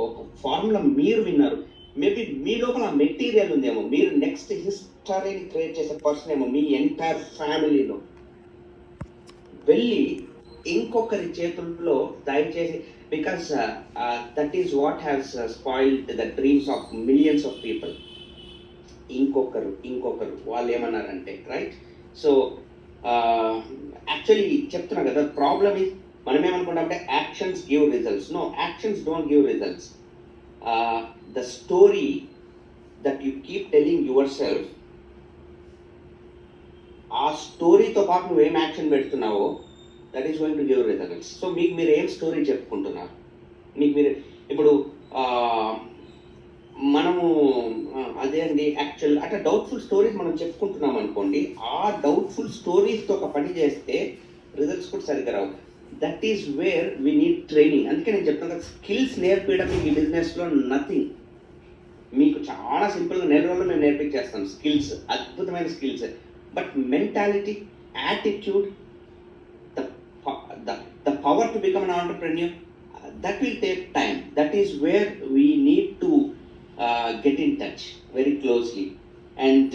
ఒక ఫార్ములా మీరు విన్నారు, మేబీ మీ లోపల మెటీరియల్ ఉందేమో, మీరు నెక్స్ట్ హిస్టరీని క్రియేట్ చేసే పర్సన్ ఏమో మీ ఎంటైర్ ఫ్యామిలీలో. వెళ్ళి ఇంకొకరి చేతుల్లో దయచేసి, because that is what has spoiled the dreams of millions of people. ఇంకొకరు వాళ్ళు ఏమన్నారంటే, రైట్? సో యాక్చువల్లీ చెప్తున్నా కదా, ప్రాబ్లమ్ ఈజ్ మనం ఏమనుకుంటామంటే actions give results. No, actions don't give results. The story that you keep telling yourself, ఆ స్టోరీతో పాటు నువ్వేం యాక్షన్ పెడుతున్నావో that is going to give results. So మీకు మీరు ఏం స్టోరీ చెప్పుకుంటున్నారు, మీకు మీరు ఇప్పుడు మనము అదే అండి యాక్చువల్ అట్లా డౌట్ఫుల్ స్టోరీస్ మనం చెప్పుకుంటున్నాం అనుకోండి, ఆ డౌట్ఫుల్ స్టోరీస్తో ఒక పని చేస్తే రిజల్ట్స్ కూడా సరిగ్గా రావు. That is where we need training. అందుకే నేను చెప్తాను కదా, స్కిల్స్ నేర్పించడం మీకు ఈ బిజినెస్లో నథింగ్. మీకు చాలా సింపుల్గా నెల రోజులు మేము నేర్పించేస్తాం స్కిల్స్, అద్భుతమైన skills. But mentality, attitude, the power to become an entrepreneur, that will take time. That is where we need to get in touch very closely. And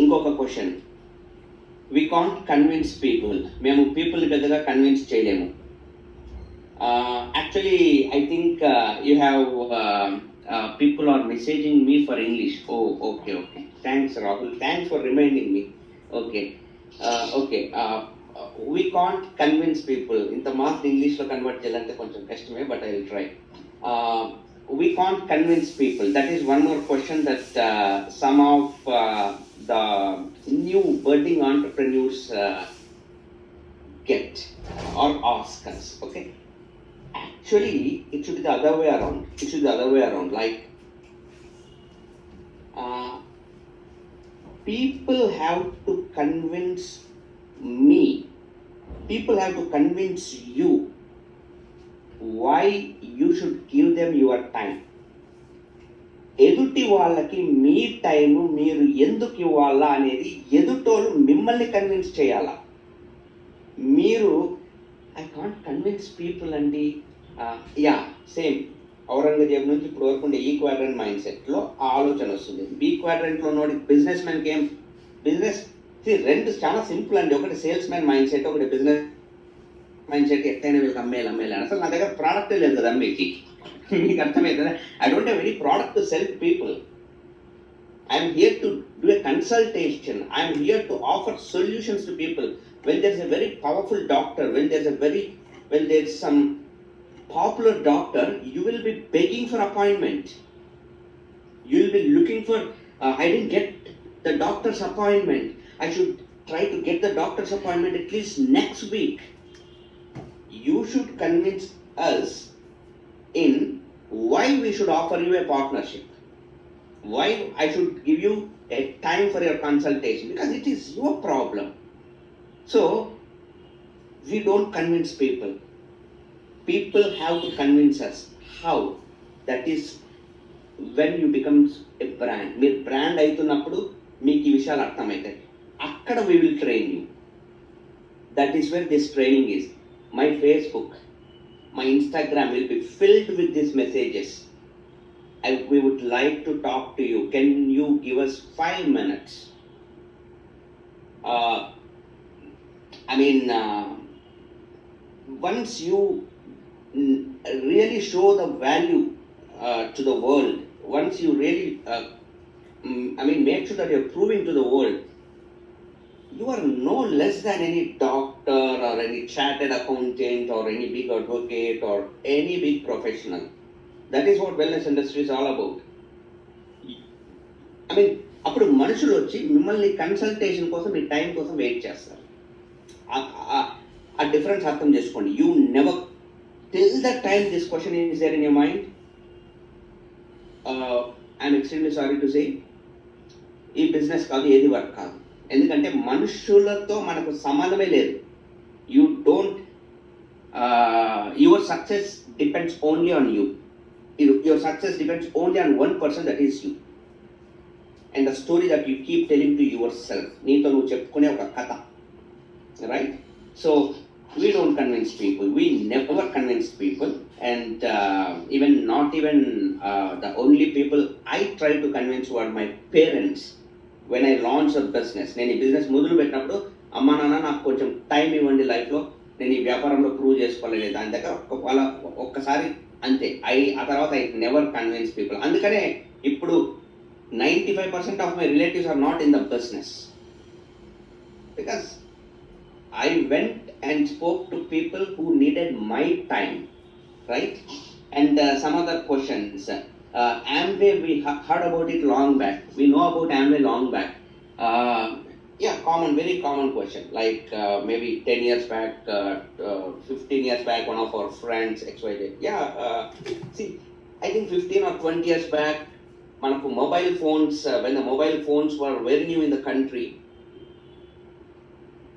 inkoka question, we can't convince people. Memu people pedaga convince cheyalemu. Actually I think you have people are messaging me for English. Oh, okay. Thanks Rahul, thanks for reminding me. Okay. We can't convince people. ఇంత mass ఇంగ్లీష్లో convert చేయాలంటే కొంచెం కష్టమే, but I will try. We can't convince people. That is one more question that some of the new budding entrepreneurs get or ask us. Okay, actually it should be the other way around. Like people have to convince me. People have to convince you why you should give them your time. ఎదుటి వాళ్ళకి మీ time మీరు ఎందుకు ఇవ్వాలా అనేది ఎదుటోళ్ళు మిమ్మల్ని convince చేయాలా. మీరు I can't convince people అండి. యా, సేమ్ ఔరంగజేబు నుంచి ఇప్పుడు వరకు ఉండే ఈ క్వాడ్రంట్ మైండ్ సెట్లో ఆ ఆలోచన వస్తుంది. బి క్వాడ్రంట్లో నోడి బిజినెస్ మ్యాన్కి ఏం బిజినెస్ రెండు చాలా సింపుల్ అండి. ఒకటి సేల్స్ మ్యాన్ మైండ్ సెట్, ఒకటి బిజినెస్ మైండ్ సెట్. ఎట్టైనా వీళ్ళకి అమ్మేయాలి. అసలు నా దగ్గర ప్రోడక్టే లేదు కదా అమ్మేకి. మీకు అర్థమవుతుందా? I don't have any product to sell people. I'm here to do a consultation. I'm here to offer solutions to people. When there is a very powerful doctor, when there is some popular doctor, you will be begging for appointment. You will be looking for I didn't get the doctor's appointment. I should try to get the doctor's appointment at least next week. You should convince us in why we should offer you a partnership. Why I should give you a time for your consultation, because it is your problem. So we don't convince people. People have to convince us. How? That is when you become a brand. మీరు brand అవుతున్నప్పుడు మీకు ఈ విషయాలు అర్థమవుతాయి. అక్కడ we will train you. That is where this training is. My Facebook, my Instagram will be filled with these messages. We would like to talk to you. Can you give us 5 minutes? Once you really show the value to the world, once you really make sure that you're proving to the world, you are no less than any doctor or any chartered accountant or any big advocate or any big professional. That is what wellness industry is all about. అప్పుడు మనుషులు వచ్చి మిమ్మల్ని consultation కోసం, మీ time కోసం wait చేస్తారు. ఆ difference అర్థం చేసుకోండి. You never till the time this question is there in your mind, I'm extremely sorry to say, ఈ బిజినెస్ కాదు, ఏది వర్క్ కాదు. ఎందుకంటే మనుషులతో మనకు సంబంధమే లేదు. You don't, your success depends only on you. Your success depends only on one person, that is you. And the story that you keep telling to your self. నీతో నువ్వు చెప్పుకునే ఒక కథ, right? So we don't convince people, we never convince people. and even not even the only people I try to convince were my parents. When I launched a business, నేను ఈ business మొదలు పెట్టినప్పుడు అమ్మా నాన్న నాకు కొంచెం టైం ఇవ్వండి లైఫ్లో, నేను ఈ వ్యాపారంలో ప్రూవ్ చేసుకోలేదు దాని దగ్గర వాళ్ళ ఒక్కసారి అంతే. ఆ తర్వాత ఐ నెవర్ కన్విన్స్ పీపుల్. అందుకనే ఇప్పుడు 95% of my relatives are not in the business, because I went and spoke to people who needed my time, right? And some other questions. Amway, we heard about it long back. We know about Amway long back. Yeah, very common question. Like maybe 10 years back, 15 years back, one of our friends, XYZ. Yeah, see, I think 15 or 20 years back, manaku mobile phones, when the mobile phones were very new in the country,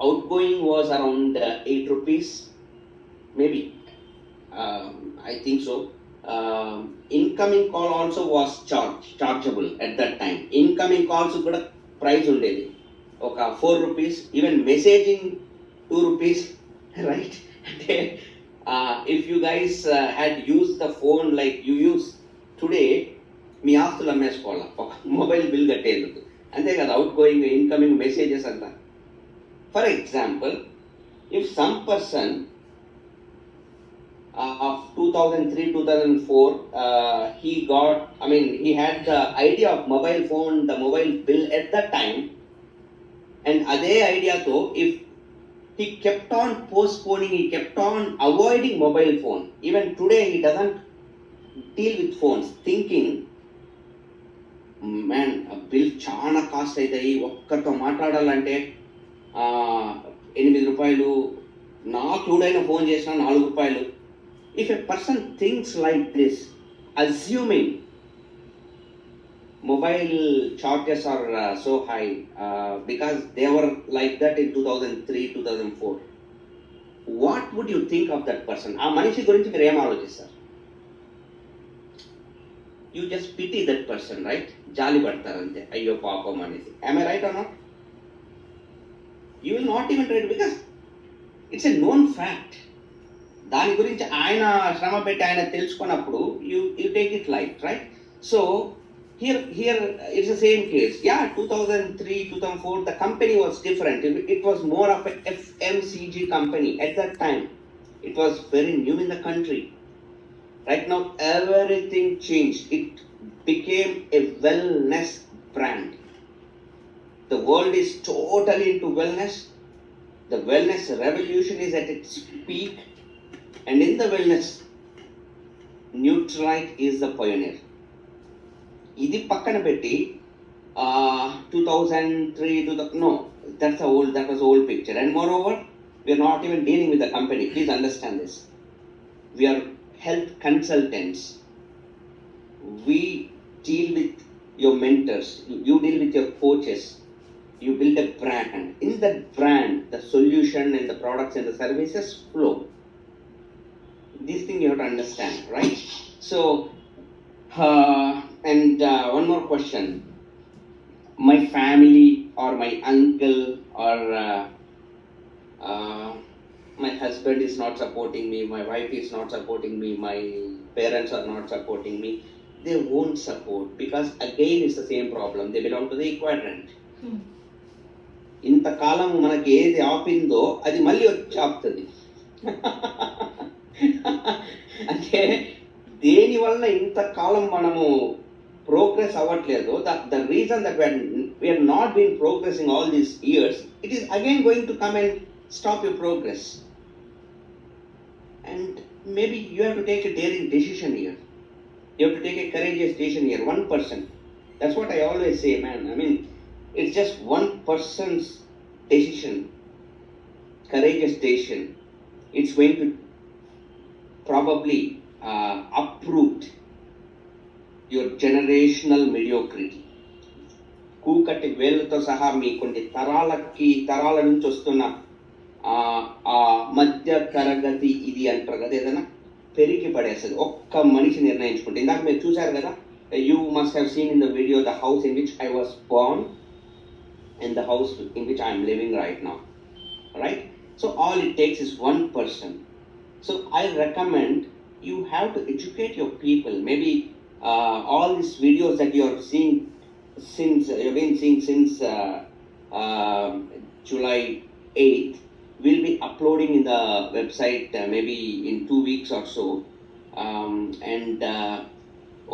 outgoing was around 8 rupees, maybe. I think so. Incoming call also was chargeable at that time. Incoming calls kuda price undedi oka 4 rupees, even messaging 2 rupees, right? If you guys had used the phone like you use today, మీ ఆస్తులు అమ్మేసుకోవాలా ఒక mobile bill కట్టేందుకు, అంతే కదా. Out going incoming messages అంతా. For example, if some person of 2003-2004, he had the idea of mobile phone, the mobile bill at that time, and ade idea tho if he kept on postponing, he kept on avoiding mobile phone, even today he doesn't deal with phones, thinking, man, a bill chaana cost aitayi, ఒక్కరితో మాట్లాడాలంటే 8 రూపాయలు, నాకు ఎవడైనా phone చేసినా 4 రూపాయలు. If a person thinks like this, assuming mobile charges are so high because they were like that in 2003-2004, what would you think of that person? ఆ మనిషి గురించి మీరు ఏం ఆలోచిస్తారు? You just pity that person, right? జాలి పడతారు అంతే, అయ్యో పాపం అనేసి. am I right or not? You will not even try to, because it's a known fact. దాని గురించి ఆయన శ్రమ పెట్టి ఆయన తెలుసుకున్నప్పుడు you take it light, right? So here it's the same case. Yeah, 2003-2004 the company was different. It was more of a FMCG company at that time. It was very new in the country. Right now everything changed. It became a wellness brand. The world is totally into wellness. The wellness revolution is at its peak. And in the wellness, Nutrite is the pioneer. Idi pakkana petti 2003 to the, no, that was old picture. And moreover, we are not even dealing with the company. Please understand this. We are health consultants. We deal with your mentors. You deal with your coaches. You build a brand. In that brand, the solution and the products and the services flow. This thing you have to understand, right? So, one more question. My family or my uncle or my husband is not supporting me, my wife is not supporting me, my parents are not supporting me. They won't support, because again it's the same problem. They belong to the quadrant. ఇంతకాలం మనకి ఏది ఆపిందో అది మళ్ళీ వచ్చి ఆపుతుంది. అంటే దేనివల్ల ఇంతకాలం మనము ప్రోగ్రెస్ అవ్వట్లేదు, the reason that we are not been progressing all these years, it is again going to come and stop your progress. And maybe you have to take a daring decision here. You have to take a courageous decision here. 1%. That's what I always say, man. I mean, it's just one person's decision, courageous decision. It's going to probably uproot your generational mediocrity. కూకటి వేళ్ళతో సహా మీ కొన్ని తరాల నుంచి వస్తున్న ఆ మధ్య తరగతి ఇది అంటారు కదా, ఏదైనా పెరిగి పడేస్తుంది ఒక్క మనిషి నిర్ణయించుకుంటే. ఇందాక మీరు చూశారు కదా, you must have seen in the video the house in which I was Born and the house in which I'm living right now, right? So all it takes is one person. So I recommend you have to educate your people. Maybe all these videos that you are seeing since you've been seeing since uh, July 8th will be uploading in the website maybe in 2 weeks or so, and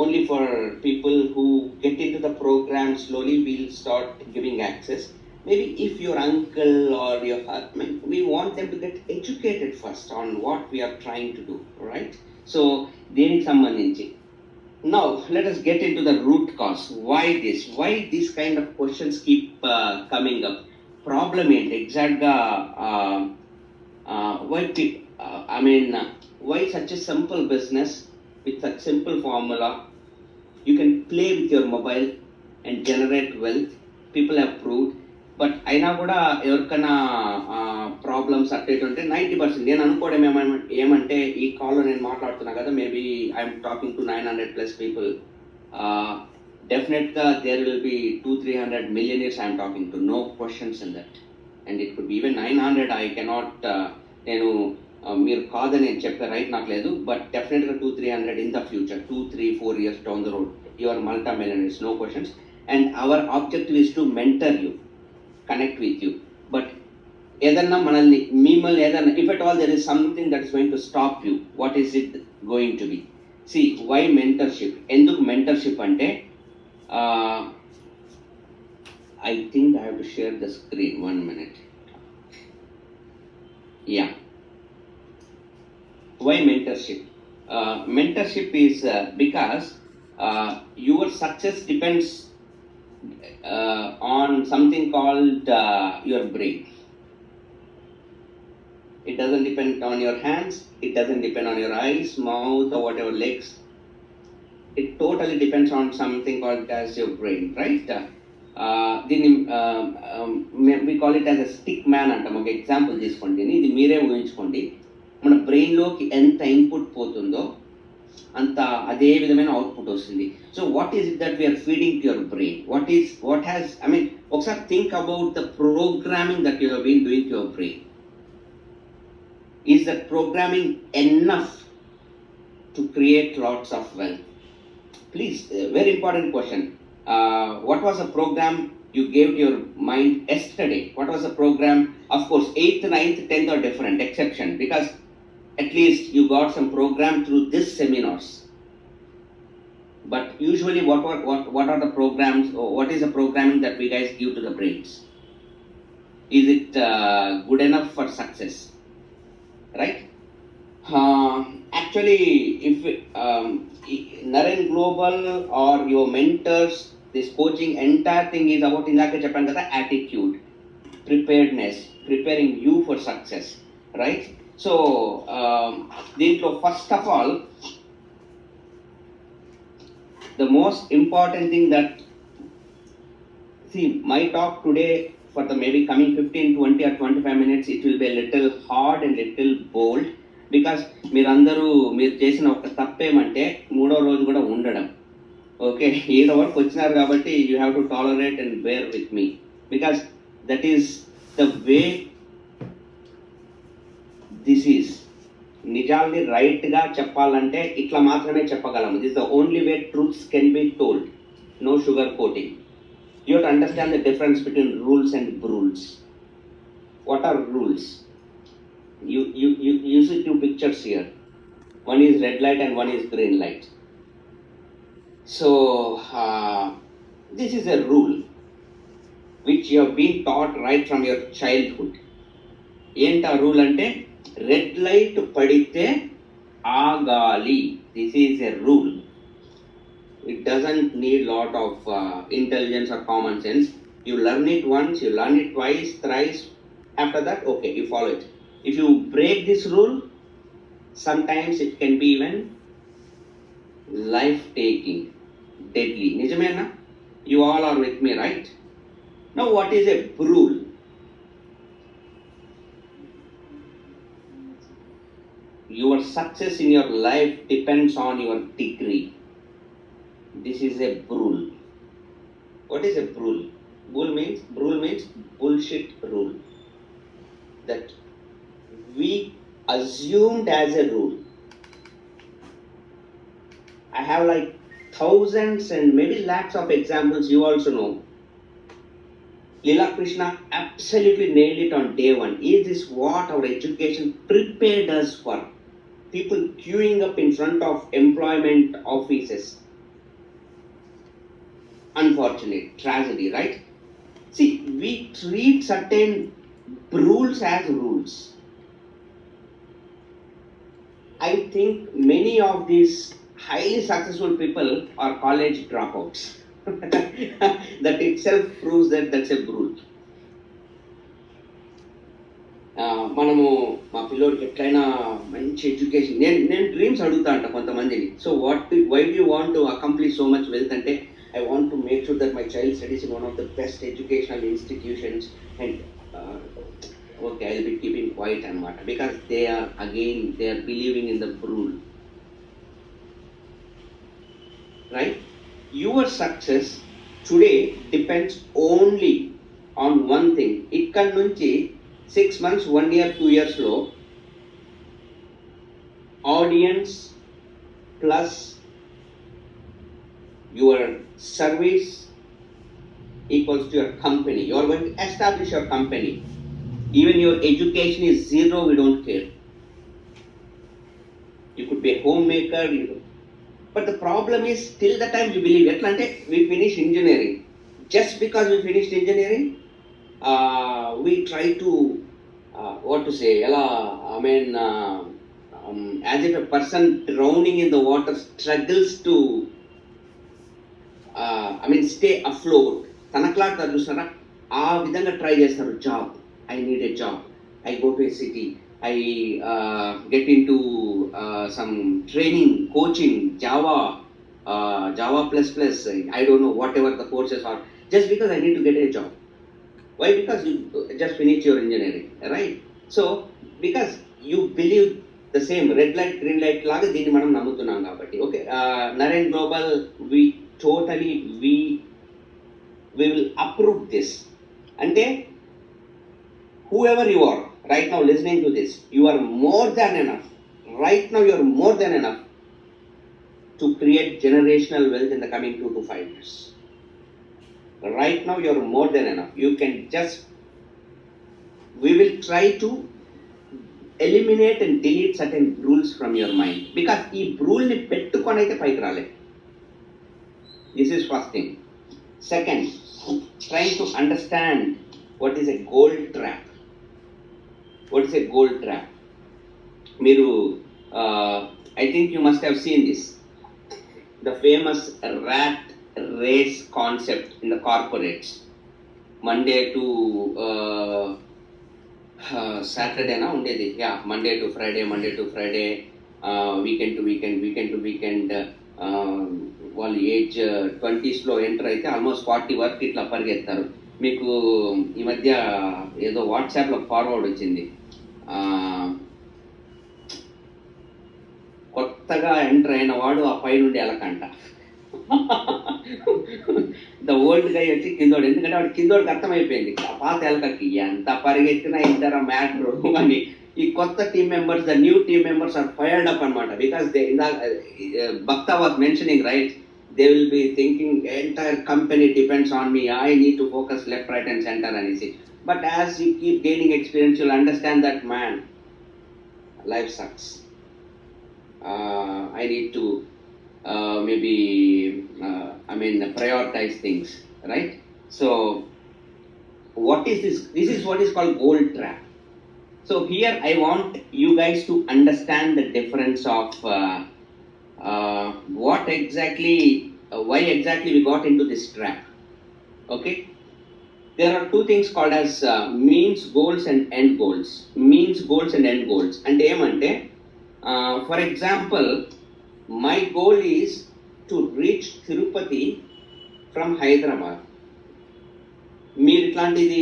only for people who get into the program slowly we'll start giving access. Maybe if your uncle or your husband, we want them to get educated first on what we are trying to do, right? So దేనికి సంబంధించి now let us get into the root cause. Why this kind of questions keep coming up? Problem ఏంటి ఎగ్జాక్ట్గా? Why such a simple business with such simple formula? You can play with your mobile and generate wealth. People have proved. But అయినా కూడా ఎవరికైనా problems అట్టేట్ ఉంటే 90%. నేను అనుకోవడం ఏమంటే ఈ కాల్లో నేను మాట్లాడుతున్నా కదా, maybe I'm talking to 900+ people. Definitely there will be 200-300 millionaires I'm talking to, no questions in that. And it could be even 900. I cannot, నేను మీరు కాదని నేను చెప్పే రైట్ నాకు లేదు, but definitely 200-300 in the future, 2-3-4 years down the road your multi millionaires, no questions. And our objective is to mentor you, connect with you. But ఏదన్నా మనల్ని మిమ్మల్ని ఏదన్నా, if at all there is something that is going to stop you, what is it going to be? See, why mentorship? ఎందుకు mentorship అంటే, I think I have to share the screen, 1 minute. Yeah, why mentorship? Mentorship is because your success depends on something called your brain. It doesn't depend on your hands, it doesn't depend on your eyes, mouth or whatever, legs. It totally depends on something called as your brain, right? We call it as a stick man అంటాం. ఒక example తీసుకోండి, ఇది మీరే ఊహించుకోండి. మన బ్రెయిన్లోకి ఎంత input పోతుందో అంత అదే విధమైన అవుట్పుట్ వస్తుంది. So what is it that we are feeding to your brain? What has, ఒకసారి think about the programming that you have been doing to your brain. Is that programming enough to create lots of wealth? Please, very important question. What was the program you gave to your mind yesterday? What was the program? Of course 8th, 9th, 10th are different exception, because at least you got some program through this seminars. But usually what are the programs, or what is the programming that we guys give to the brains? Is it good enough for success, right? Actually, if Naren Global or your mentors, this coaching entire thing is about indake cheppan kada, attitude, preparedness, preparing you for success, right? So దీంట్లో first of all the most important thing that, see, my talk today for the maybe coming 15, 20 or 25 minutes, it will be a little hard and little bold, because మీరు చేసిన ఒక తప్పేమంటే 3వ రోజు కూడా ఉండడం. Okay, 7 వరకు వచ్చినారు కాబట్టి you have to tolerate and bear with me, because that is the way this is. నిజాల్ని రైట్గా చెప్పాలంటే ఇట్లా మాత్రమే చెప్పగలము. This the only way truths can be told, no sugar coating. You have to understand the difference between rules and brules. What are rules? You see 2 pictures here. One is red light and one is green light. So this is a rule which you have been taught right from your childhood. ఏంటా rule అంటే, red light పడితే ఆగాలి. This is a rule. It doesn't need lot of intelligence or common sense. You learn it once, you learn it twice, thrice. After that, okay, you follow it. If you break this rule, sometimes it can be even life-taking, deadly. Nijamena? You all are with me, right? Now, what is a rule? Your success in your life depends on your degree. This is a rule. What is a rule? Rule means bullshit rule. That we assumed as a rule. I have like thousands and maybe lakhs of examples you also know. Lila Krishna absolutely nailed it on day one. Is this what our education prepared us for? People queuing up in front of employment offices. Unfortunate tragedy, right? See, we treat certain rules as rules. I think many of these highly successful people are college dropouts. That itself proves that that's a rule. మనము మా పిల్లోడికి ఎట్లయినా మంచి education నేను dreams అడుగుతా అంట కొంతమందిని. So why do want to accomplish so much wealth అంటే I want to make sure that my child studies in one of the best educational institutions and okay I will be keeping quiet అనమాట because they are believing in the rule. Right? Your success today depends only on one thing. ఇక్కడ నుంచి 6 months, 1 year, 2 years లో audience plus your service equals to your company. You are going to establish your company. Even your education is zero, we don't care. You could be a homemaker, but the problem is till the time we believe it, we finish engineering. Just because we finished engineering, we try to what to say, as if a person drowning in the water struggles to stay afloat. తనక్లాగా చూస్తారా ఆ విధంగా try చేస్తారు. Job, I need a job, I go to a city, I get in to some training, coaching, Java plus plus, I don't know what ever the courses are, just because I need to get a job. Why? Because you just finished your engineering, right? So, because you believe the same red light, green light laga dini manam namutunnam kabatti. Okay, Naren Global, we will approve this. Ante whoever you are right now listening to this, you are more than enough. Right now you are more than enough to create generational wealth in the coming 2 to 5 years. Right now you are more than enough. You can just, we will try to eliminate and delete certain rules from your mind, because ee rule ni pettukoni aithe paiki rale. This is first thing. Second, trying to understand what is a gold trap. What is a gold trap? Meeru I think you must have seen this, the famous rat race concept in the corporates. Monday to Saturday na undedi, yeah, Monday to Friday, weekend to weekend, వాళ్ళు age 20s లో enter అయితే almost 40 వరకు ఇట్లా పరిగెత్తారు. మీకు ఈ మధ్య ఏదో వాట్సాప్లో ఫార్వర్డ్ వచ్చింది, కొత్తగా ఎంటర్ అయిన వాడు ఆ పై నుండి ఎలకంట. ద ఓల్డ్ గై వచ్చి కిందోడు, ఎందుకంటే వాడు కిందోడికి అర్థమైపోయింది ఆ పాత ఎలకకి ఎంత పరిగెత్తినా ఇంతరా మ్యాటర్ అని. ఈ కొత్త team members, the new team members are fired up అనమాట. Because they Bhakta was mentioning, right, they will be thinking entire company depends on me, I need to focus left, right and centre అనేసి. But as you keep gaining experience you'll understand that man, life sucks. I need to prioritize things, right? So what is this? This is what is called gold trap. So here I want you guys to understand the difference of what exactly, why exactly we got into this trap. Okay, there are two things called as means goals and end goals. Means goals and end goals అంటే ఏమంటే, for example, my goal is to reach Tirupati from Hyderabad. మీరు ఇట్లాంటిది,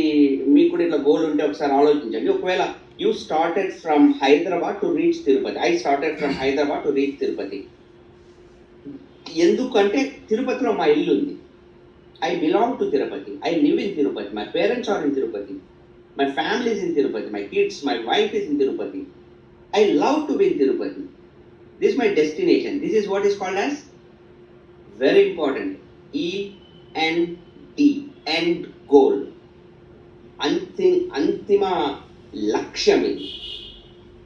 మీకు కూడా ఇట్లా goal ఉంటే ఒకసారి ఆలోచించండి. ఒకవేళ you started from Hyderabad to reach Tirupati, I started from Hyderabad to reach Tirupati. ఎందుకంటే తిరుపతిలో మా ఇల్లు ఉంది, I belong to Tirupati, I live in Tirupati, my parents are in Tirupati, my family is in Tirupati, my kids, my wife is in Tirupati, I love to be in Tirupati. This is my destination. This is what is called as very important. END, end goal, అంతిమ లక్ష్యం ఇది.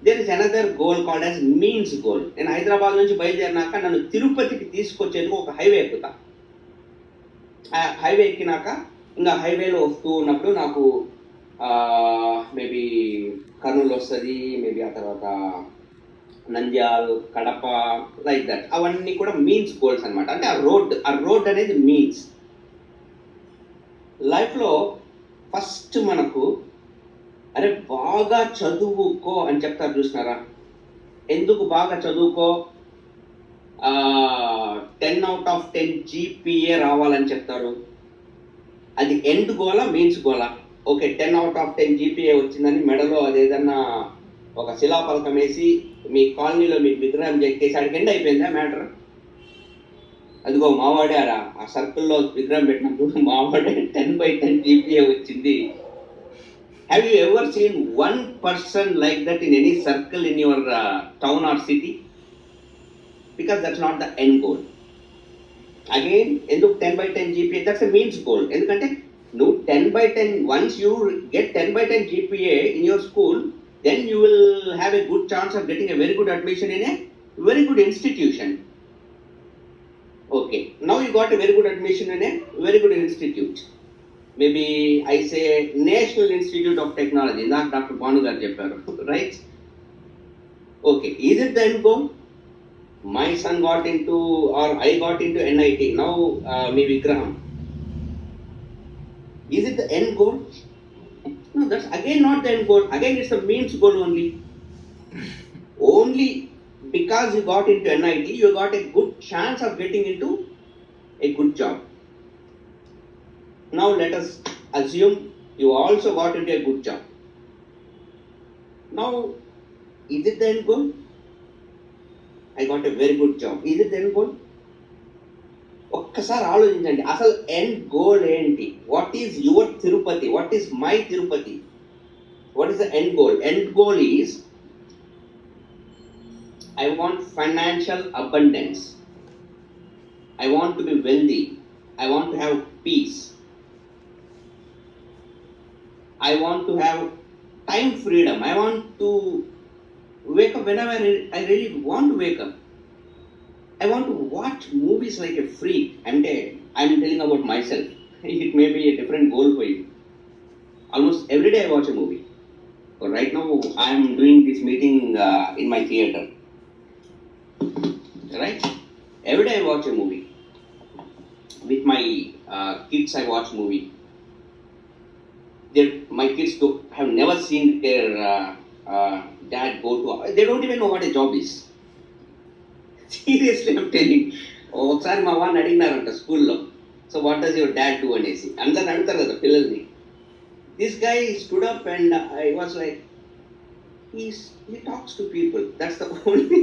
There is another goal called as means goal. నేను హైదరాబాద్ నుంచి బయలుదేరినాక నన్ను తిరుపతికి తీసుకొచ్చేందుకు ఒక highway ఎక్కుతా. ఆ హైవే ఎక్కినాక ఇంకా హైవేలో వస్తూ ఉన్నప్పుడు నాకు మేబీ కర్నూలు వస్తుంది, మేబీ ఆ తర్వాత నంద్యాల్, కడప, లైక్ దట్. అవన్నీ కూడా మీన్స్ గోల్స్ అనమాట. అంటే ఆ రోడ్ అనేది మీన్స్. లైఫ్లో ఫస్ట్ మనకు అరే బాగా చదువుకో అని చెప్తారు, చూసినారా? ఎందుకు బాగా చదువుకో? 10/10 GPA రావాలని చెప్తారు. అది ఎండ్ గోలా, మీన్స్ గోలా? ఓకే, 10/10 GPA వచ్చిందని మెడలో అదేదన్నా ఒక శిలాఫలకం వేసి మీ కాలనీలో మీకు విగ్రహం చెక్కేసి అడిగి ఎండ్ అయిపోయిందా మ్యాటర్? అదిగో మావాడే ఆ సర్కిల్లో విగ్రహం పెట్టినప్పుడు మావాడే 10/10 GPA వచ్చింది. Have you ever seen one person like that in any circle in your town or city? Because that's not the end goal. Again, ఎందుకు 10/10 GPA? That's a means goal. ఎందుకంటే నువ్వు 10/10, once you get 10/10 GPA in your school, then you will have a good chance of getting a very good admission in a very good institution. Okay, now you got a very good admission in a very good institute. Maybe I say National Institute of Technology. Not Dr. Banu garu chepparu, right? Okay, is it the end goal? My son got into, or I got into NIT. Now me vigraham. Is it the end goal? No, that's again not the end goal. Again, it's the means goal only. Only because you got into NIT, you got a good chance of getting into a good job. Now let us assume you also got into a good job. Now, is it the end goal? I got a very good job. Is it the end goal? ఒక్కసారి ఆలోచించండి, అసలు end goal ఏంటి? What is your Tirupati? What is my Tirupati? What is the end goal? End goal is I want financial abundance. I want to be wealthy. I want to have peace. I want to have time freedom. I want to wake up whenever I really want to wake up. I want to watch movies like a freak. I'm telling about myself. It may be a different goal for you. Almost every day I watch a movie. So right now I am doing this meeting in my theater. Right? Every day I watch a movie. With my kids I watch movie. My kids have never seen their dad go to. They don't even know what a job is. Seriously, I'm telling. ఒకసారి మా వాడిని అడిగినారంట స్కూల్లో, so what does your dad do అనేసి. అందరిని అడుగుతారు కదా పిల్లల్ని. This guy stood up and I was like, he talks to people. That's the only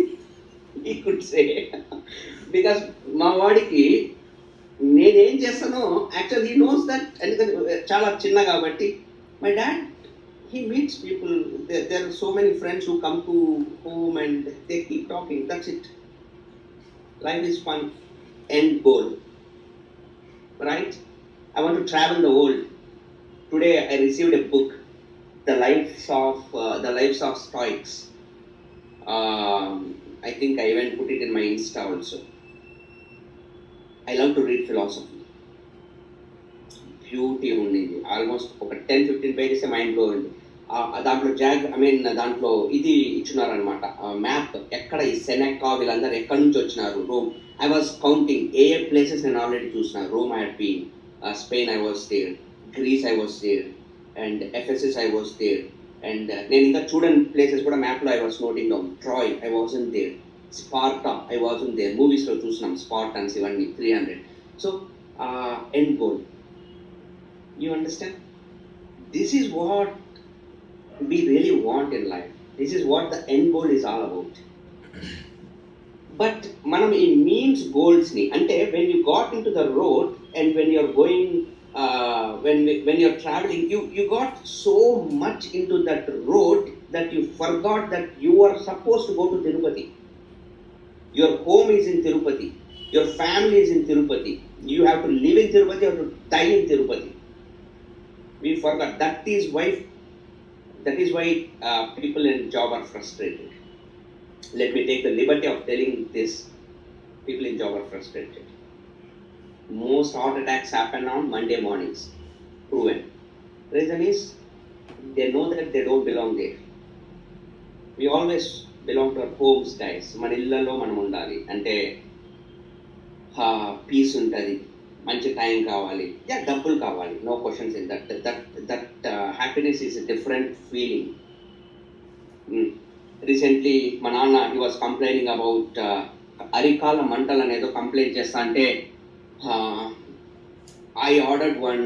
he could say. Because మా వాడికి నేనేం చేస్తానో యాక్చువల్ హీ నోస్ దట్. ఎందుకంటే చాలా చిన్న కాబట్టి my dad he meets people. There are so many friends who come to home and they keep talking. That's it. Life is fun. End goal, right? I want to travel the world. Today I received a book, the lives of Stoics. I think I even put it in my Insta also. I love to read philosophy. Beauty ఉంది. Almost ఒక 10-15 pages మైండ్లో ఉంది. దాంట్లో దాంట్లో ఇది ఇచ్చున్నారనమాట, map. ఎక్కడ ఈ సెనెకా వీళ్ళందరూ ఎక్కడి నుంచి వచ్చినారు, Rome. I was counting a places నేను ఆల్రెడీ చూసిన. Rome I had been, Spain I was there, Greece I was there, and Ephesus I was there. And నేను ఇంకా చూడని ప్లేసెస్ కూడా మ్యాప్లో I was noting down. Troy I was in there, Sparta I was in there. మూవీస్లో చూసినాం Spartans ఇవన్నీ 300. So end goal. You understand? This is what we really want in life. This is what the end goal is all about. But manam in means goals ni ante when you got into the road and when you're going when you're traveling, you got so much into that road that you forgot that you are supposed to go to Tirupati. Your home is in Tirupati. Your family is in Tirupati. You have to live in Tirupati, you have to die in Tirupati. We forgot. That is why people in job are frustrated. Let me take the liberty of telling this. People in job are frustrated. Most heart attacks happen on Monday mornings. Proven. Reason is they know that they don't belong there. We always belong to our homes, guys. మన ఇళ్ళలో మనం ఉండాలి అంటే piece ఉంటుంది, మంచి time కావాలి, డబ్బులు కావాలి, no questions in that happiness is different feeling. Recently మా నాన్న హీ వాజ్ కంప్లైనింగ్ అబౌట్ అరికాల మంటలు అనేదో కంప్లైంట్ చేస్తా అంటే I ordered one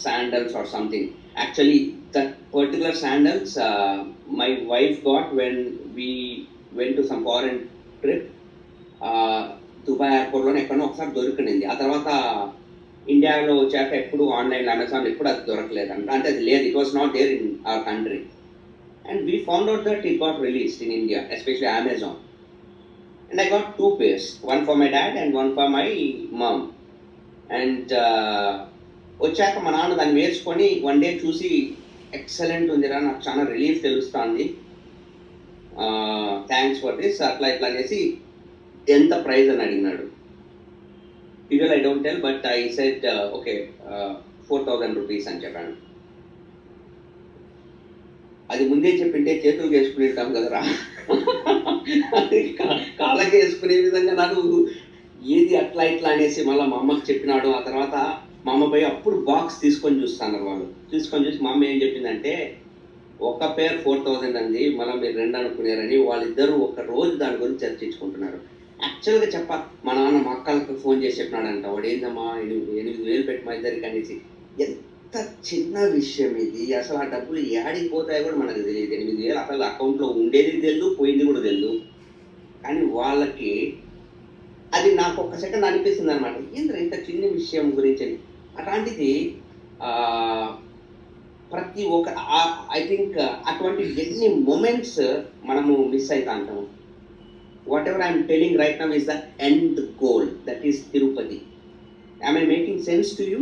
sandals or something. Actually, that particular sandals my wife got when we went to some foreign trip. Dubai ఎయిర్పోర్ట్లోనే ఎక్కడో ఒకసారి దొరికింది. ఆ తర్వాత ఇండియాలో వచ్చాక ఎప్పుడు ఆన్లైన్ అమెజాన్ ఎప్పుడు అది దొరకలేదంట. అంటే అది లేదు, it was not there in our country. And we found out that it got released in India, especially Amazon. And I got 2 pairs, one for my dad and one for my mom. And వచ్చాక మా నాన్న దాన్ని వేసుకొని one day చూసి excellent ఉందిరా, నాకు చాలా relief తెలుస్తుంది, థ్యాంక్స్ ఫర్ దిస్ అట్లా ఇట్లా అనేసి ఎంత ప్రైజ్ అని అడిగినాడు. Usual I don't tell, but I said okay 4,000 rupees అని చెప్పాను. అది ముందే చెప్పింటే చేతులు చేసుకుని ఉంటాం కదరా, అది కాళ్ళకి వేసుకునే విధంగా నాకు ఏది అట్లా ఇట్లా అనేసి మళ్ళీ మా అమ్మకి చెప్పినాడు. ఆ తర్వాత మా అమ్మ పోయి అప్పుడు బాక్స్ తీసుకొని చూస్తాను. వాళ్ళు తీసుకొని చూసి మా అమ్మ ఏం చెప్పిందంటే ఒక పేర్ 4,000 అంది, మళ్ళీ మీరు 2 అనుకున్నారని. వాళ్ళిద్దరూ ఒక రోజు దాని గురించి చర్చించుకుంటున్నారు. యాక్చువల్గా మా నాన్న మా అక్కలకు ఫోన్ చేసి చెప్పినాడంట, వాడు ఏందమ్మా 8,000 పెట్టి మా ఇద్దరికి అనేసి. ఎంత చిన్న విషయం ఇది, అసలు ఆ డబ్బులు ఏడికి పోతాయో కూడా మనకు తెలియదు. 8,000 అసలు అకౌంట్లో ఉండేది తెలియదు, పోయింది కూడా తెలియదు. కానీ వాళ్ళకి అది నాకు ఒక్క సెకండ్ అనిపిస్తుంది అనమాట, ఏంద్ర ఇంత చిన్న విషయం గురించి. అట్లాంటిది ప్రతి ఒక్క ఐ థింక్ అటువంటి ఎన్ని మూమెంట్స్ మనము మిస్ అవుతా అంటాము. What ever I'm telling right now is the end goal, that is Tirupati. Am I making sense to you?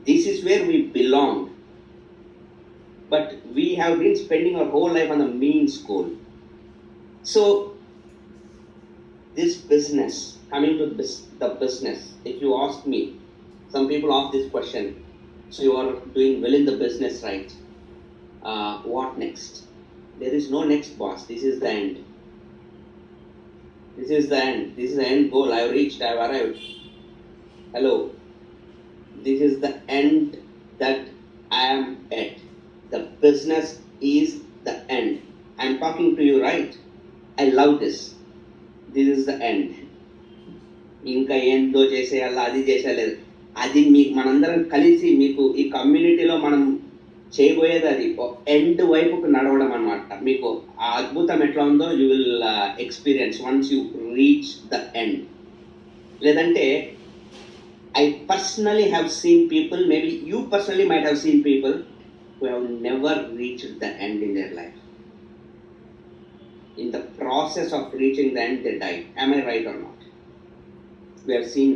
This is where we belong. But we have been spending our whole life on the means goal. So, this business, coming to the business, if you ask me, some people ask this question, so you are doing well in the business, right? What next? There is no next, boss. This is the end. This is the end. This is the end goal. I have reached, I have arrived. Hello. This is the end that I am at. The business is the end. I am talking to you, right? I love this. This is the end. ఇంకా ఏందో చేసేయాలా, అది చేసేయాలేదు, అది మీకు మనందరం కలిసి మీకు ఈ కమ్యూనిటీలో మనం చేయబోయేది అది ఎండ్ వైపుకు నడవడం అనమాట. మీకు ఆ అద్భుతం ఎట్లా ఉందో you will experience once you reach the end. లేదంటే I personally have seen people, maybe you personally might have seen people who have never reached the end in their life. In the process of reaching the end, they die. Am I right or not? We have seen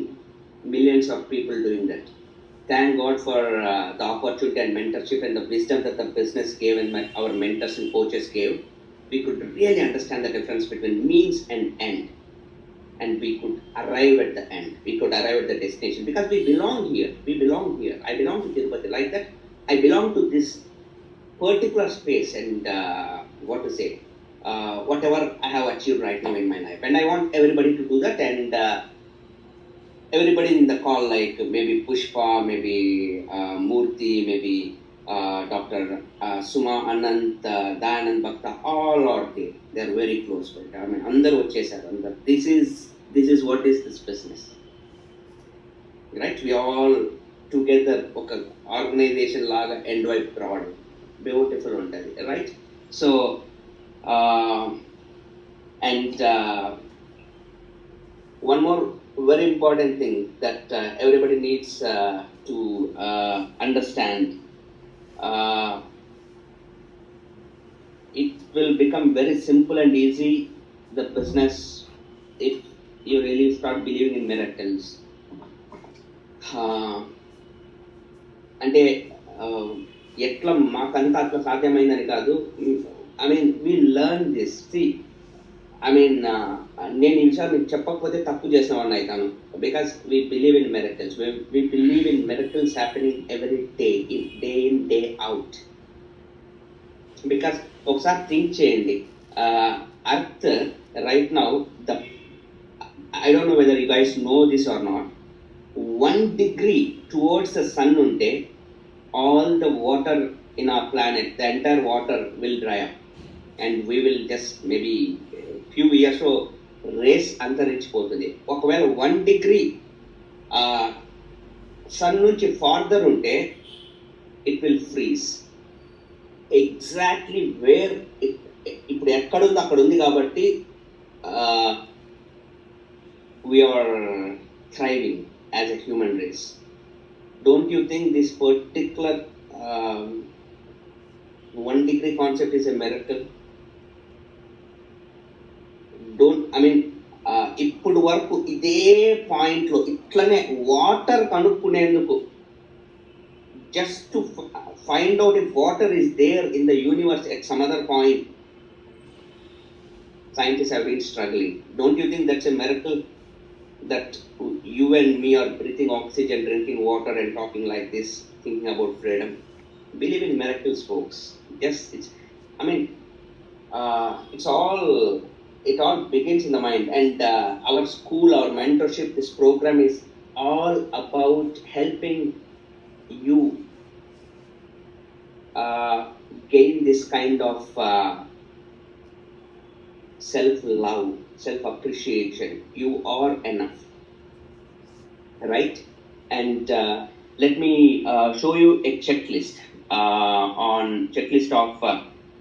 millions of people doing that. Thank God for the opportunity and mentorship and the wisdom that the business gave and our mentors and coaches gave. We could really understand the difference between means and end. And we could arrive at the end. We could arrive at the destination because we belong here. We belong here. I belong to Tirupati. Like that, I belong to this particular space and what to say, whatever I have achieved right now in my life. And I want everybody to do that. And everybody in the call, like maybe Pushpa, maybe Murthy, maybe Dr. Suma, Anant, Dayanand Bhakta, all are there. They are very close. Right? I mean, andaru vachesaaru. This is what is this business. Right? We all together oka organization laga end vibe రావడం beautiful ఉంటుంది. Right? So, and one more very important thing that everybody needs to understand. It will become very simple and easy, the business, you really start believing in miracles. అంటే ఎట్లా మాకంతా అట్లా సాధ్యమైందని కాదు. I mean we learn this. See I mean నేను ఈ విషయాలు మీకు చెప్పకపోతే తప్పు చేసినవాడిని అవుతాను. Because we believe in miracles. We believe in miracles happening every day in day out. Because ఒకసారి థింక్ చేయండి, earth right now I don't know whether you guys know this or not, 1 degree towards the sun unte all the water in our planet, the entire water will dry up and we will just maybe few years so race antarichipothundi. Okavela 1 degree sun nunchi farther unte it will freeze. Exactly where ఇప్పుడు ఎక్కడుంది అక్కడ ఉంది కాబట్టి we are thriving as a human race. Don't you think this particular 1 degree concept is a miracle? ఇప్పుడు వరకు ఇదే పాయింట్లో ఇట్లనే water కనుక్కునేందుకు, just to find out if water is there in the universe at some other point, scientists have been struggling. Don't you think that's a miracle? That you and me are breathing oxygen, drinking water and talking like this, thinking about freedom. Believe in miracles, folks. Yes, it all begins in the mind. And our school, our mentorship, this program is all about helping you gain this kind of self-love, self-appreciation. You are enough, right? And let me show you a checklist of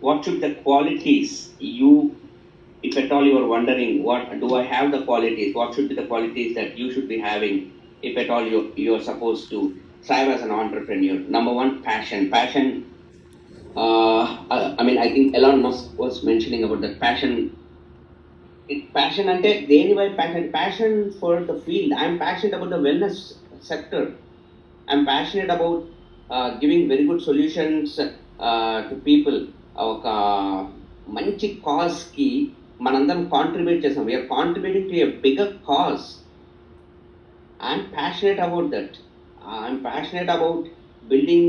what should the qualities you, if at all you are wondering, what do I have the qualities, what should be the qualities that you should be having if at all you are supposed to thrive as an entrepreneur. Number 1, passion. I think Elon Musk was mentioning about that passion. Passion ante deni vai passion for the field. I am passionate about the wellness sector. I am passionate about giving very good solutions to people. Oka manchi cause ki manandam contribute chesam. We are contributing to a bigger cause. I am passionate about that. I am passionate about building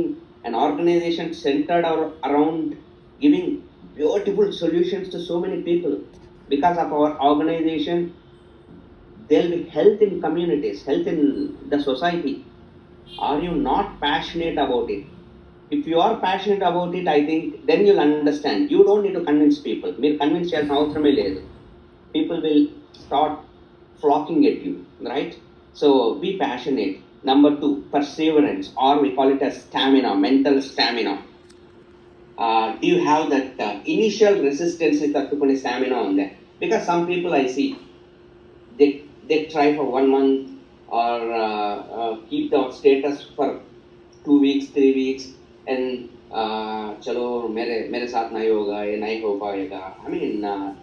an organization centered around giving beautiful solutions to so many people. Because of our organization, there will be health in communities, health in the society. Are you not passionate about it? If you are passionate about it, I think then you'll understand. You don't need to convince people. Meer convince cheyalina avasaram ledhu. People will start flocking at you, right? So be passionate. Number 2, perseverance, or we call it as stamina, mental stamina. Do you have that initial resistance ni tattukone stamina on there? Because some people I see, they try for 1 month or keep the status for 2 weeks, 3 weeks, and chalo mere saath nahi hoga, ye nahi ho payega.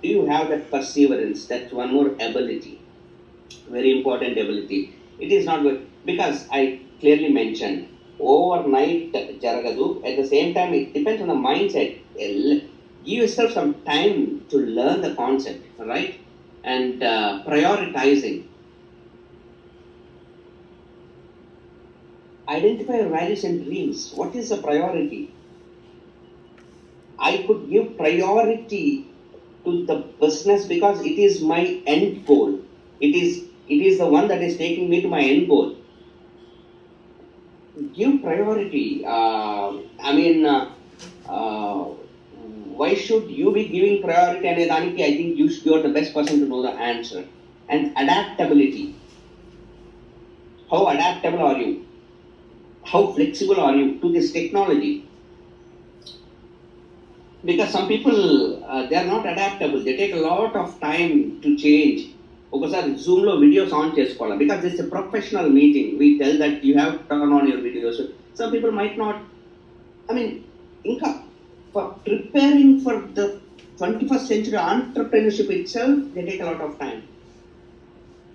Do you have that perseverance? That's one more ability, very important ability. It is not good, because I clearly mentioned overnight jaragadu. At the same time, it depends on the mindset. Give yourself some time to learn the concept, right? And prioritizing. Identify your values and dreams. What is the priority? I could give priority to the business because it is my end goal. It is the one that is taking me to my end goal. Give priority. Why should you be giving priority ane daniki? I think you are the best person to know the answer. And adaptability. How adaptable are you? How flexible are you to this technology? Because some people they are not adaptable. They take a lot of time to change. ఒకసారి జూమ్లో videos on చేసుకోవాలి, because this a professional meeting. We tell that you have turn on your videos. Some people might not. ఇంకా for preparing for the 21st century entrepreneurship itself, they take a lot of time.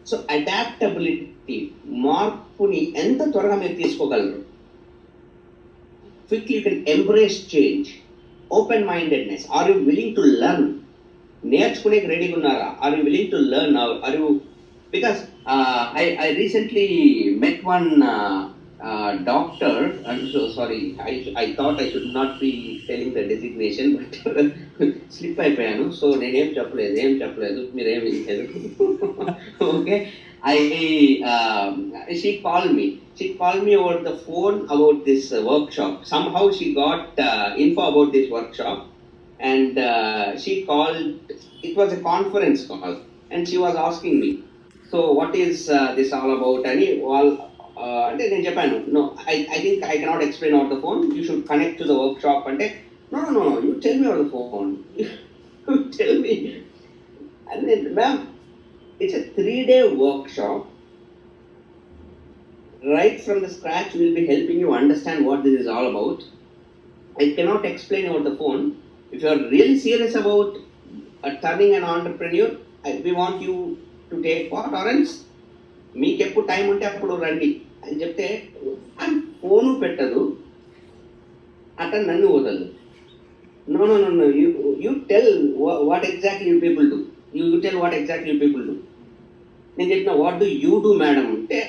So adaptability, మార్పుని ఎంత త్వరగా మీరు తీసుకోగలరు. Quickly you can embrace change. Open mindedness. Are you willing to learn? నేర్చుకునే రెడీగా ఉన్నారా? Are you willing to learn? Are you, because I recently met one doctor. I'm so sorry. I thought I should not be telling the designation, but slip అయిపోయాను. So నేనేం చెప్పలేదు, మీరేం వినలేదు. Okay. She called me over the phone about this workshop. Somehow she got info about this workshop, and she called. It was a conference call, and she was asking me, so what is this all about? అని అంటే నేను చెప్పాను, no, I think I cannot explain over the phone. You should connect to the workshop. అంటే no, you tell me over the phone. You tell me. And then, ma'am, it's a 3-day workshop. Right from the scratch, we'll be helping you understand what this is all about. I cannot explain over the phone. If you are really serious about turning an entrepreneur, we want you to take part, or else మీకు ఎప్పుడు time ఉంటే అప్పుడు రండి అని చెప్తే అని phone పెట్టదు, అతను నన్ను వదలదు. No, you tell what exactly you people do. నేను చెప్పిన what do you do madam అంటే,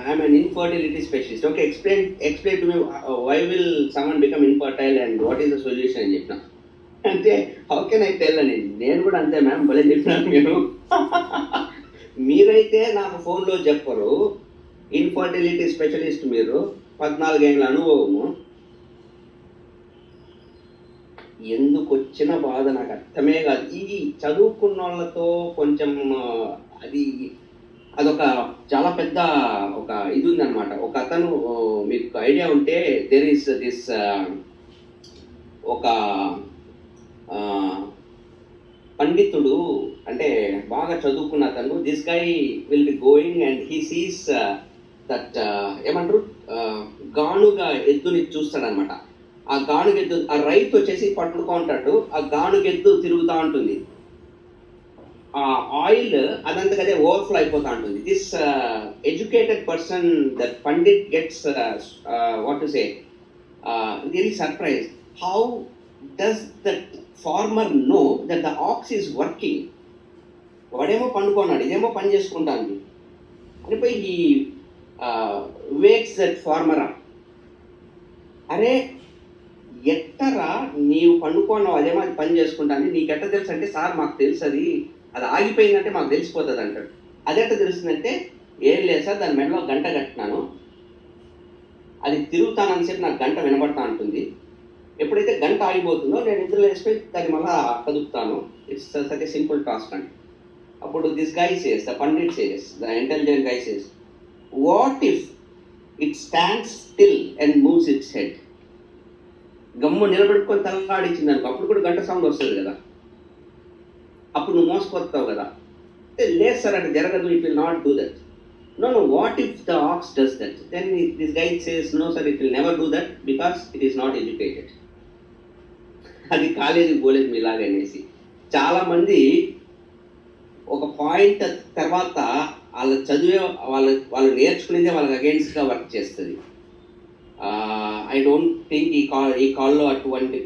I'm an infertility specialist. Okay, explain to me why will someone become infertile and what is the solution అని చెప్పిన. అంటే how can I tell అని. నేను కూడా అంతే మ్యామ్, భలే చెప్పినాను మీరు. మీరైతే నాకు ఫోన్లో చెప్పరు, ఇన్ఫర్టిలిటీ స్పెషలిస్ట్ మీరు, 14 ఏళ్ళ అనుభవము. ఎందుకు వచ్చిన బాధ నాకు అర్థమే కాదు. ఈ చదువుకున్న వాళ్ళతో కొంచెం అదొక చాలా పెద్ద ఒక ఇది ఉందన్నమాట. ఒక అతను, మీకు ఐడియా ఉంటే, దేర్ ఈస్ దిస్ ఒక పండితుడు, అంటే బాగా చదువుకున్న అతను. This guy will be going and he sees that ఏమంటారు, గానుగా ఎద్దుని చూస్తాడనమాట. ఆ గానుగెద్దు, ఆ రైతు వచ్చేసి పట్టుకో ఉంటాడు, ఆ గానుగెద్దు తిరుగుతూ ఉంటుంది. ఆ ఆయిల్ అదంతకదే ఓవర్ఫ్లో అయిపోతూ ఉంటుంది. This educated person, that pandit gets what to say really surprise. How does that farmer know that the ox is working? వాడేమో పండుకున్నాడు, ఇదేమో పని చేసుకుంటాను అని పోయి ఈ వేక్స్ దట్ ఫార్మర్ అప్. అరే ఎట్టరా నీవు పండుకున్నావు, అదేమో అది పని చేసుకుంటాను, నీకెట్ట తెలుసు అంటే, సార్ మాకు తెలుసు, అది ఆగిపోయిందంటే మాకు తెలిసిపోతుంది అంటాడు. అదెట్ట తెలుస్తుందంటే, ఏం లేదు సార్, దాని మెడలో గంట కట్టినాను, అది తిరుగుతానని చెప్పి నాకు గంట వినబడతా ఉంటుంది. ఎప్పుడైతే గంట ఆగిపోతుందో నేను నిద్రలో వేసిపోయి దాన్ని మళ్ళా కదుపుతాను. It's such a simple task అండి. అప్పుడు this guy says, the pandit says, the intelligent guy says, what if it stands still and moves its head? గమ్ము నిలబెట్టుకొని తలలాడించింది అనుకో, అప్పుడు కూడా గంట సౌండ్ వస్తుంది కదా, అప్పుడు నువ్వు మోసపోతావు కదా. లేదు సార్ అది జరగదు, it will not do that. No, what if the ox does that? Then this guy says, no sir, it will never do that because it is not educated. అది కాలేజీకి పోలేదు మీలాగనేసి. చాలామంది ఒక పాయింట్ తర్వాత వాళ్ళ చదివే వాళ్ళు నేర్చుకునేదే వాళ్ళకి అగేన్స్ట్గా వర్క్ చేస్తుంది. ఐ డోంట్ థింక్ ఈ కాల్లో అటువంటి,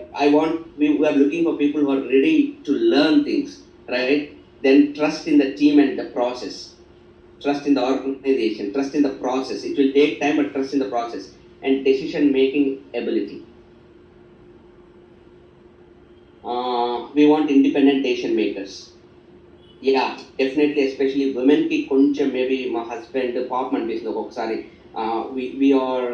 we are looking for people who are ready to learn things, right? Then trust in the team and the process, trust in the organization, trust in the process. It will take time, but trust in the process and decision making ability. We want independent decision makers. Yeah, definitely, especially women ki koncham, maybe my husband pop man business okkasari we are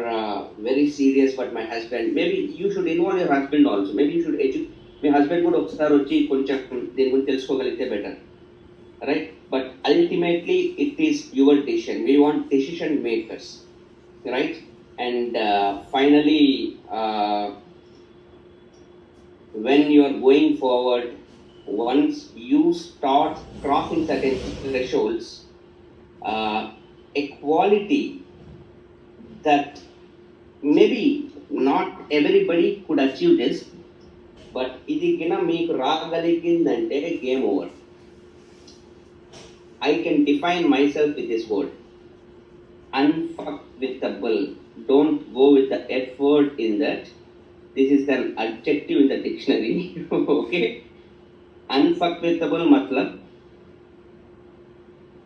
very serious, but my husband, maybe you should involve your husband also. Maybe you should educate my husband kuda okkasari vachi koncham deni gurinchi teluskogalite better, right? But ultimately it is your decision. We want decision makers, right? And finally, when you are going forward, once you start crossing certain thresholds, a quality that maybe not everybody could achieve this, but ఇది కినా మీకు రాగలిగిందంటే game over. I can define myself with this word, unfuckwithable. Don't go with the F word in that. This is an adjective in the dictionary. Okay, unfuckwithable matlab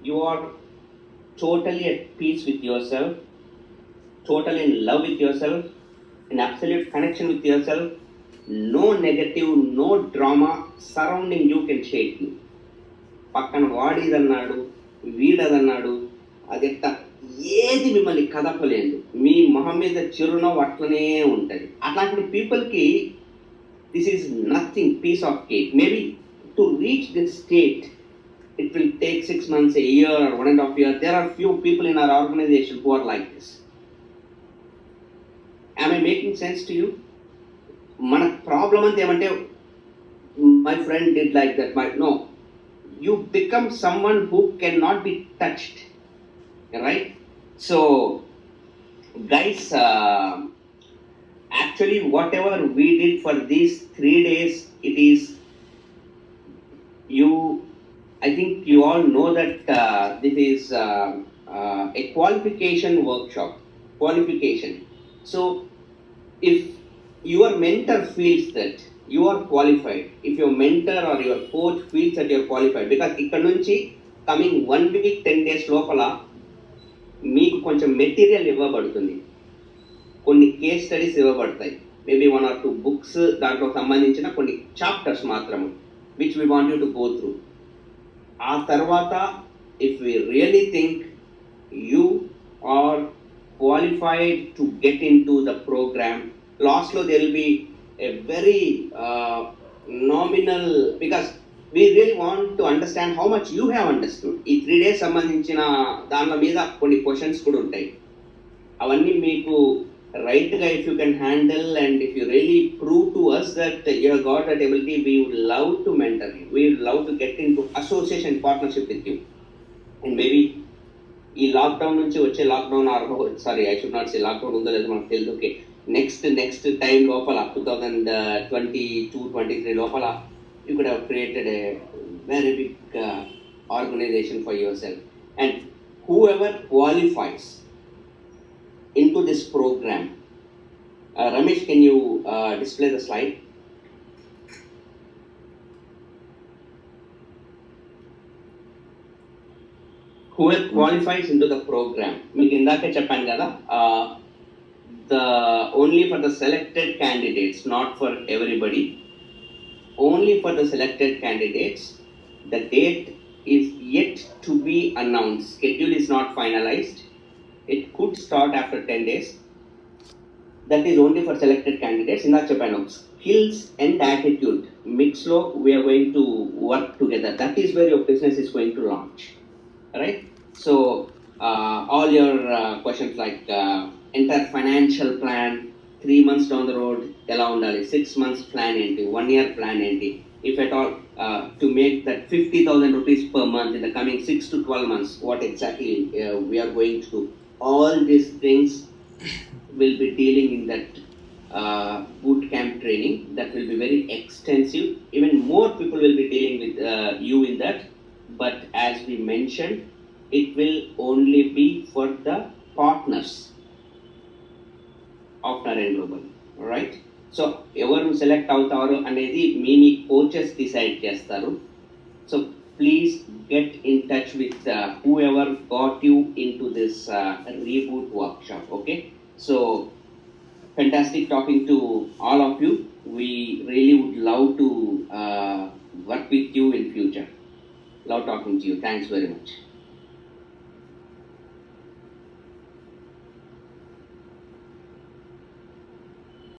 you are totally at peace with yourself, totally in love with yourself, in absolute connection with yourself. No negative, no drama surrounding you can shake you. పక్కన వాడిదన్నాడు, వీడదన్నాడు, అదెట్ట ఏది మిమ్మల్ని కదపలేదు. మీ మొహం మీద చిరునవ్వు అట్లనే ఉంటుంది. అట్లాంటి పీపుల్కి this is nothing, piece of cake. Maybe to reach this state it will take 6 months, a year, or 1.5 years. There are few people in our organization who are like this. Am I making sense to you? మన problem అంతా ఏమంటే my friend did like that. No, you become someone who cannot be touched, right? So guys, actually whatever we did for these 3 days, it is, I think you all know that this is a qualification workshop. Qualification. So if your mentor feels that you are qualified, if your mentor or your coach feels that you are qualified, because ఇక్కడ నుంచి coming 1 week 10 days లోపల మీకు కొంచెం material ఇవ్వబడుతుంది, కొన్ని case studies ఇవ్వబడతాయి, maybe 1 or 2 books దాంట్లో సంబంధించిన కొన్ని చాప్టర్స్ మాత్రము, which we want you to go through. ఆ తర్వాత if we really think you are qualified to get into the program, last lo there will be a very nominal, because we really want to understand how much you have understood. ఈ 3 days సంబంధించిన దాని మీద కొన్ని questions కూడా ఉంటాయి. అవన్నీ మీకు రైట్గా if you can handle, and if you really prove to us that you have got that ability, we would love to mentor you. We would love to get into association partnership with you. And maybe ఈ lockdown నుంచి వచ్చే lockdown, sorry I should not say lockdown ఉందో లేదో మనకు తెలుసు. Okay, next time లోపల 2022-23 లోపల you could have created a very big organization for yourself. And whoever qualifies into this program, Ramesh, can you display the slide? Whoever qualifies into the program, మీకు ఇందాకే చెప్పాను కదా, the only for the selected candidates, not for everybody, only for the selected candidates. The date is yet to be announced, schedule is not finalized. It could start after 10 days. That is only for selected candidates. In that Japan, skills and attitude mix lo we are going to work together. That is where your business is going to launch, right? So all your questions like entire financial plan, 3 months down the road ela undali, 6 months plan enti, 1 year plan enti, if at all to make that 50,000 rupees per month in the coming 6 to 12 months, what exactly we are going to do. All these things will be dealing in that boot camp training. That will be very extensive. Even more people will be dealing with you in that. But as we mentioned, it will only be for the partners of Naren Global. Alright? So, ఎవరు select అవుతారు అనేది మీ coaches decide చేస్తారు. So, please get in touch with whoever got you into this Reboot workshop. Okay, so fantastic talking to all of you. We really would love to work with you in future. Love talking to you. Thanks very much.